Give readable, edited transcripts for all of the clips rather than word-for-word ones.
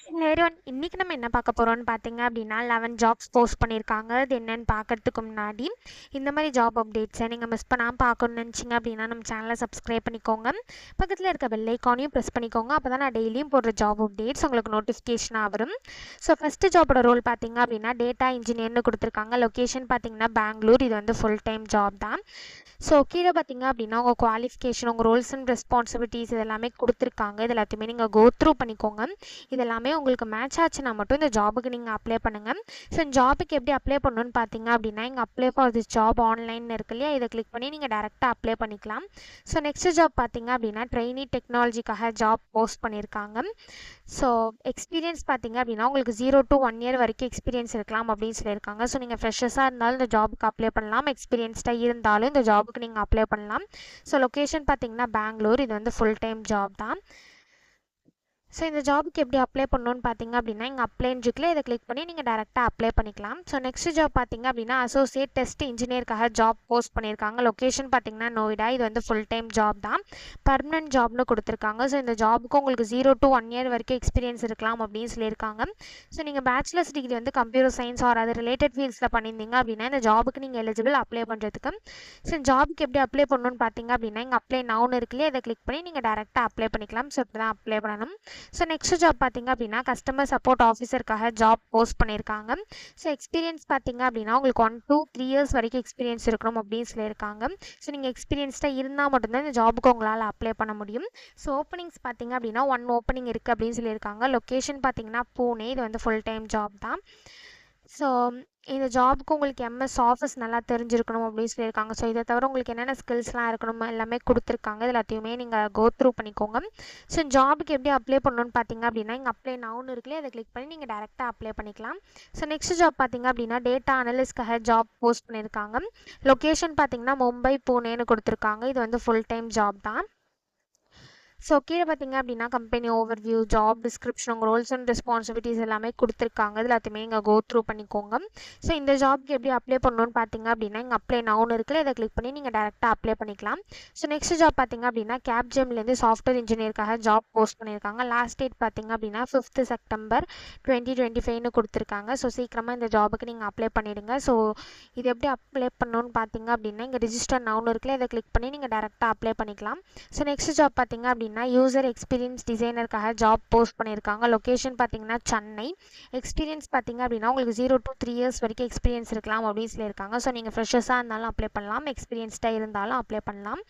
இன்னைக்கு நம்ம என்ன பார்க்க போறோம்னு பார்த்தீங்க அப்படின்னா 11 ஜாப்ஸ் போஸ்ட் பண்ணியிருக்காங்க. அது என்னன்னு பார்க்கறதுக்கு முன்னாடி இந்த மாதிரி ஜாப் அப்டேட்ஸை நீங்கள் மிஸ் பண்ணாமல் பார்க்கணும்னு நினச்சிங்க அப்படின்னா நம்ம சேனலை சப்ஸ்கிரைப் பண்ணிக்கோங்க. பக்கத்தில் இருக்க பெல் ஐக்கானையும் ப்ரெஸ் பண்ணிக்கோங்க. அப்போ தான் நான் டெய்லியும் போடுற ஜாப் அப்டேட்ஸ் உங்களுக்கு நோட்டிஃபிகேஷனாக வரும். ஸோ ஃபஸ்ட்டு ஜாபோட ரோல் பார்த்தீங்க அப்படின்னா டேட்டா இன்ஜினியர்னு கொடுத்துருக்காங்க. லொக்கேஷன் பார்த்தீங்கன்னா பெங்களூர். இது வந்து ஃபுல் டைம் ஜாப் தான். ஸோ கீழே பார்த்தீங்க அப்படின்னா உங்கள் குவாலிஃபிகேஷன், உங்கள் ரோல்ஸ் அண்ட் ரெஸ்பான்சிபிலிட்டிஸ் இதெல்லாமே கொடுத்துருக்காங்க. இது எல்லாத்தையுமே நீங்கள் கோ த்ரூ பண்ணிக்கோங்க. இதெல்லாமே உங்களுக்கு மேட்ச் ஆச்சுன்னா மட்டும் இந்த ஜாபுக்கு நீங்கள் அப்ளை பண்ணுங்கள். ஸோ இந்த ஜாபுக்கு எப்படி அப்ளை பண்ணணும்னு பார்த்தீங்க அப்படின்னா இங்கே apply for this job online இருக்கு இல்லையா, இதை கிளிக் பண்ணி நீங்கள் டேரெக்டாக அப்ளை பண்ணிக்கலாம். ஸோ நெக்ஸ்ட் ஜாப் பார்த்தீங்க அப்படின்னா ட்ரெயினி டெக்னாலஜிக்காக ஜாப் போஸ்ட் பண்ணியிருக்காங்க. ஸோ எக்ஸ்பீரியன்ஸ் பார்த்தீங்க அப்படின்னா உங்களுக்கு 0 to 1 year வரைக்கும் எக்ஸ்பீரியன்ஸ் இருக்கலாம் அப்படின்னு சொல்லியிருக்காங்க. ஸோ நீங்கள் ஃப்ரெஷர்ஸாக இருந்தாலும் இந்த ஜாபுக்கு அப்ளை பண்ணலாம், எக்ஸ்பீரியன்ஸ்டாக இருந்தாலும் இந்த ஜாபுக்கு நீங்கள் அப்ளை பண்ணலாம். ஸோ லொக்கேஷன் பார்த்தீங்கன்னா பெங்களூர். இது வந்து ஃபுல் டைம் ஜாப் தான். ஸோ இந்த ஜாபுக்கு எப்படி அப்ளை பண்ணணும்னு பார்த்தீங்க அப்படின்னா இங்கே அப்ளைன்னு இருக்குல்ல, இதை கிளிக் பண்ணி நீங்கள் டேரெக்டாக அப்ளை பண்ணிக்கலாம். ஸோ நெக்ஸ்ட் ஜாப் பார்த்தீங்க அப்படின்னா அசோசியேட் டெஸ்ட் இன்ஜினியருக்காக ஜாப் போஸ்ட் பண்ணியிருக்காங்க. லொக்கேஷன் பார்த்தீங்கன்னா நோய்டா. இது வந்து ஃபுல் டைம் ஜாப் தான், பர்மனன்ட் ஜாப்னு கொடுத்துருக்காங்க. ஸோ இந்த ஜாபுக்கு உங்களுக்கு 0 to 1 year வரைக்கும் எக்ஸ்பீரியன்ஸ் இருக்கலாம் அப்படின்னு சொல்லியிருக்காங்க. ஸோ நீங்கள் பேச்சுலர்ஸ் டிகிரி வந்து கம்ப்யூட்டர் சயின்ஸ் ஆர் அது ரிலேட்டட் ஃபீல்ட்ஸில் பண்ணியிருந்தீங்க அப்படின்னா இந்த ஜாபுக்கு நீங்கள் எலிஜிபிள் அப்ளை பண்ணுறதுக்கு. ஸோ இந்த ஜாபுக்கு எப்படி அப்ளை பண்ணணும்னு பார்த்தீங்க அப்படின்னா இங்கே அப்ளை நவுன் இருக்குல்லையே, இதை கிளிக் பண்ணி நீங்கள் டேரெக்டாக அப்ளை பண்ணிக்கலாம். ஸோ இப்படி தான் அப்ளை பண்ணணும். ஸோ நெக்ஸ்ட் ஜாப் பார்த்தீங்க அப்படின்னா கஸ்டமர் சப்போர்ட் ஆஃபீஸருக்காக ஜாப் போஸ்ட் பண்ணியிருக்காங்க. ஸோ எக்ஸ்பீரியன்ஸ் பார்த்தீங்க அப்படின்னா உங்களுக்கு 1 to 3 years வரைக்கும் எக்ஸ்பீரியன்ஸ் இருக்கணும் அப்படின்னு சொல்லியிருக்காங்க. ஸோ நீங்கள் எக்ஸ்பீரியன்ஸ்டாக இருந்தால் மட்டும்தான் இந்த ஜாபுக்கு உங்களால் அப்ளை பண்ண முடியும். ஸோ ஓப்பனிங்ஸ் பார்த்தீங்க அப்படின்னா 1 ஓப்பனிங் இருக்குது அப்படின்னு சொல்லியிருக்காங்க. லொக்கேஷன் பார்த்தீங்கன்னா பூனே. இது வந்து ஃபுல் டைம் ஜாப் தான். ஸோ இந்த ஜாபுக்கு உங்களுக்கு எம்எஸ் ஆஃபீஸ் நல்லா தெரிஞ்சிருக்கணும் அப்படின்னு சொல்லியிருக்காங்க. ஸோ இதை தவிர உங்களுக்கு என்னென்ன ஸ்கில்ஸ்லாம் இருக்கணும் எல்லாமே கொடுத்துருக்காங்க. இது எல்லாத்தையுமே நீங்கள் கோ த்ரூ பண்ணிக்கோங்க. ஸோ ஜாபுக்கு எப்படி அப்ளை பண்ணணும்னு பார்த்தீங்க அப்படின்னா இங்கே அப்ளை நவுன் இருக்குல்லையே, அதை கிளிக் பண்ணி நீங்கள் டேரெக்டாக அப்ளை பண்ணிக்கலாம். ஸோ நெக்ஸ்ட் ஜாப் பார்த்தீங்க அப்படின்னா டேட்டா அனலிஸ்ட்காக ஜாப் போஸ்ட் பண்ணியிருக்காங்க. லொக்கேஷன் பார்த்தீங்கன்னா மும்பை பூனேன்னு கொடுத்துருக்காங்க. இது வந்து ஃபுல் டைம் ஜாப் தான். ஸோ கீழே பார்த்தீங்க அப்படின்னா கம்பெனி ஓவர்வியூ, ஜாப் டிஸ்கிரிப்ஷன், உங்கள் ரோல்ஸ் அண்ட் ரெஸ்பான்சிபிலிட்டிஸ் எல்லாமே கொடுத்துருக்காங்க. இது எல்லாத்தையுமே நீங்கள் கோ த்ரூ பண்ணிக்கோங்க. ஸோ இந்த ஜாப்க்கு எப்படி அப்ளை பண்ணணும்னு பார்த்தீங்க அப்படின்னா இங்கே அப்ளை நவுன் இருக்குல்ல, இதை கிளிக் பண்ணி நீங்கள் டேரெக்டாக அப்ளை பண்ணிக்கலாம். ஸோ நெக்ஸ்ட் ஜாப் பார்த்தீங்க அப்படின்னா கேப்ஜெம்லேருந்து சாஃப்ட்வேர் இன்ஜினியருக்காக ஜாப் போஸ்ட் பண்ணியிருக்காங்க. லாஸ்ட் டேட் பார்த்தீங்க அப்படின்னா 5th September 2025ன்னு கொடுத்துருக்காங்க. ஸோ சீக்கிரமாக இந்த ஜாபுக்கு நீங்கள் அப்ளை பண்ணிடுங்க. ஸோ இது எப்படி அப்ளை பண்ணணும்னு பார்த்தீங்க அப்படின்னா இங்கே ரிஜிஸ்டர் நவுன் இருக்குல்ல, இதை கிளிக் பண்ணி நீங்கள் டேரெக்டாக அப்ளை பண்ணிக்கலாம். ஸோ நெக்ஸ்ட் ஜாப் பார்த்தீங்க அப்படின்னா யூசர் எக்ஸ்பீரியன்ஸ் டிசைனருக்காக ஜாப் போஸ்ட் பண்ணியிருக்காங்க. லொக்கேஷன் பார்த்தீங்கன்னா சென்னை. எக்ஸ்பீரியன்ஸ் பார்த்தீங்க அப்படின்னா உங்களுக்கு 0 to 3 years வரைக்கும் எக்ஸ்பீரியன்ஸ் இருக்கலாம் அப்படின்னு சொல்லியிருக்காங்க. ஸோ நீங்கள் ஃப்ரெஷர்ஸாக இருந்தாலும் அப்ளை பண்ணலாம், எக்ஸ்பீரியன்ஸ்டாக இருந்தாலும் அப்ளை பண்ணலாம்.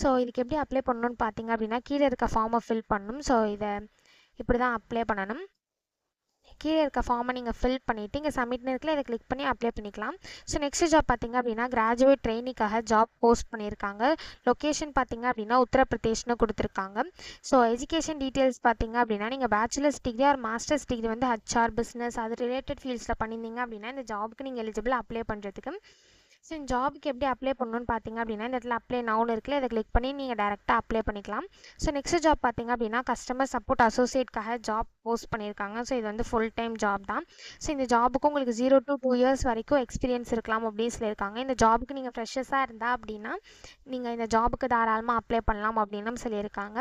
ஸோ இதுக்கு எப்படி அப்ளை பண்ணணும்னு பார்த்தீங்க அப்படின்னா கீழே இருக்க ஃபார்மை ஃபில் பண்ணணும். ஸோ இதை இப்படி தான் அப்ளை பண்ணணும். கீழே இருக்க ஃபார்மை நீங்கள் ஃபில் பண்ணிவிட்டு இங்கே சப்மிட்னு இருக்குல்ல, இதை கிளிக் பண்ணி அப்ளை பண்ணிக்கலாம். ஸோ நெக்ஸ்ட் ஜாப் பார்த்தீங்க அப்படின்னா கிராஜுவேட் ட்ரெயினிக்காக ஜாப் போஸ்ட் பண்ணியிருக்காங்க. லொக்கேஷன் பார்த்தீங்க அப்படின்னா உத்தரப்பிரதேஷ்னு கொடுத்துருக்காங்க. ஸோ எஜுகேஷன் டீட்டெயில்ஸ் பார்த்தீங்க அப்படின்னா நீங்கள் bachelors degree or masters degree வந்து ஹச்ஆர், பிஸ்னஸ் அது ரிலேட்டட் ஃபீல்ட்ஸில் பண்ணியிருந்தீங்க அப்படின்னா இந்த ஜாபுக்கு நீங்கள் எலிஜிபிள் அப்ளை பண்ணுறதுக்கு. ஸோ இந்த ஜாபுக்கு எப்படி அப்ளை பண்ணணும்னு பார்த்தீங்க அப்படின்னா இந்த இடத்துல அப்ளை நவுன் இருக்குல்ல, இதை கிளிக் பண்ணி நீங்கள் டேரெக்டாக அப்ளை பண்ணிக்கலாம். ஸோ நெக்ஸ்ட் ஜாப் பார்த்தீங்க அப்படின்னா கஸ்டமர் சப்போர்ட் அசோசியேட்காக ஜாப் போஸ்ட் பண்ணியிருக்காங்க. ஸோ இது வந்து ஃபுல் டைம் ஜாப் தான். ஸோ இந்த ஜாபுக்கு உங்களுக்கு 0 to 2 years வரைக்கும் எக்ஸ்பீரியன்ஸ் இருக்கலாம் அப்படின்னு சொல்லியிருக்காங்க. இந்த ஜாபுக்கு நீங்கள் ஃப்ரெஷர்ஸாக இருந்தால் அப்படின்னா நீங்கள் இந்த ஜாபுக்கு தாராளமாக அப்ளை பண்ணலாம் அப்படின்னு சொல்லியிருக்காங்க.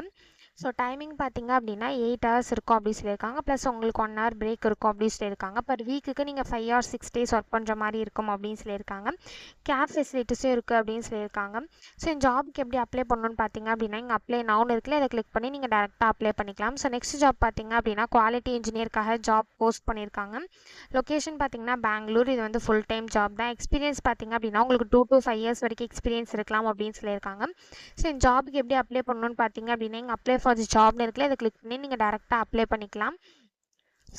ஸோ டைமிங் பார்த்தீங்க அப்படின்னா 8 hours இருக்கும் அப்படின்னு சொல்லியிருக்காங்க. ப்ளஸ் உங்களுக்கு 1 hour பிரேக் இருக்கும் அப்படின்னு சொல்லியிருக்காங்க. பர் வீக்குக்கு நீங்கள் 5 or 6 days ஒர்க் பண்ணுற மாதிரி இருக்கும் அப்படின்னு சொல்லியிருக்காங்க. கேப் ஃபெசிலிட்டிஸும் இருக்குது அப்படின்னு சொல்லியிருக்காங்க. ஸோ இந்த ஜாபுக்கு எப்படி அப்ளை பண்ணணும்னு பார்த்தீங்க அப்படின்னா இங்கே அப்ளை நவுன் இருக்குல்ல, இதை கிளிக் பண்ணி நீங்கள் டேரெக்டாக அப்ளை பண்ணிக்கலாம். ஸோ நெக்ஸ்ட் ஜாப் பார்த்தீங்க அப்படின்னா குவாலிட்டி இன்ஜினியருக்காக ஜாப் போஸ்ட் பண்ணியிருக்காங்க. லொக்கேஷன் பார்த்தீங்கன்னா பெங்களூர். இது வந்து ஃபுல் டைம் ஜாப் தான். எக்ஸ்பீரியன்ஸ் பார்த்தீங்க அப்படின்னா உங்களுக்கு 2 to 5 years வரைக்கும் எக்ஸ்பீரியன்ஸ் இருக்கலாம் அப்படின்னு சொல்லியிருக்காங்க. ஸோ இந்த ஜாபுக்கு எப்படி அப்ளை பண்ணணும்னு பார்த்தீங்க அப்படின்னா இங்கே அப்ளை ஃபார் தி ஜாப்னு இருக்குல்ல, இதை கிளிக் பண்ணி நீங்கள் டேரெக்டாக அப்ளை பண்ணிக்கலாம்.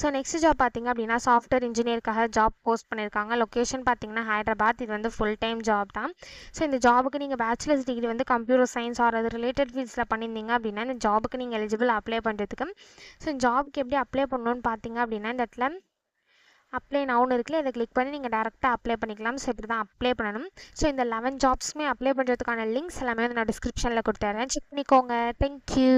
ஸோ நெக்ஸ்ட் ஜாப் பார்த்தீங்க அப்படின்னா சாஃப்ட்வேர் இன்ஜினியருக்காக ஜாப் போஸ்ட் பண்ணியிருக்காங்க. லொக்கேஷன் பார்த்தீங்கன்னா ஹைதராபாத். இது வந்து ஃபுல் டைம் ஜாப் தான். ஸோ இந்த ஜாபுக்கு நீங்கள் பேச்சுலர்ஸ் டிகிரி வந்து கம்ப்யூட்டர் சயின்ஸ் ஆர் அது ரிலேட்டட் ஃபீல்ட்ஸில் பண்ணியிருந்தீங்க அப்படின்னா இந்த ஜாபுக்கு நீங்கள் எலிஜிபிள் அப்ளை பண்ணுறதுக்கு. ஸோ இந்த ஜாபுக்கு எப்படி அப்ளை பண்ணணும்னு பார்த்தீங்க அப்படின்னா இந்த இடத்துல அப்ளை நவுன் இருக்குல்ல, இதை கிளிக் பண்ணி நீங்கள் டேரெக்டாக அப்ளை பண்ணிக்கலாம். ஸோ இப்படி தான் அப்ளை பண்ணணும். ஸோ இந்த 11 ஜாப்ஸுமே அப்ளை பண்ணுறதுக்கான லிங்க்ஸ் எல்லாமே வந்து நான் டிஸ்கிரிப்ஷனில் கொடுத்துட்றேன், செக் பண்ணிக்கோங்க. தேங்க்யூ.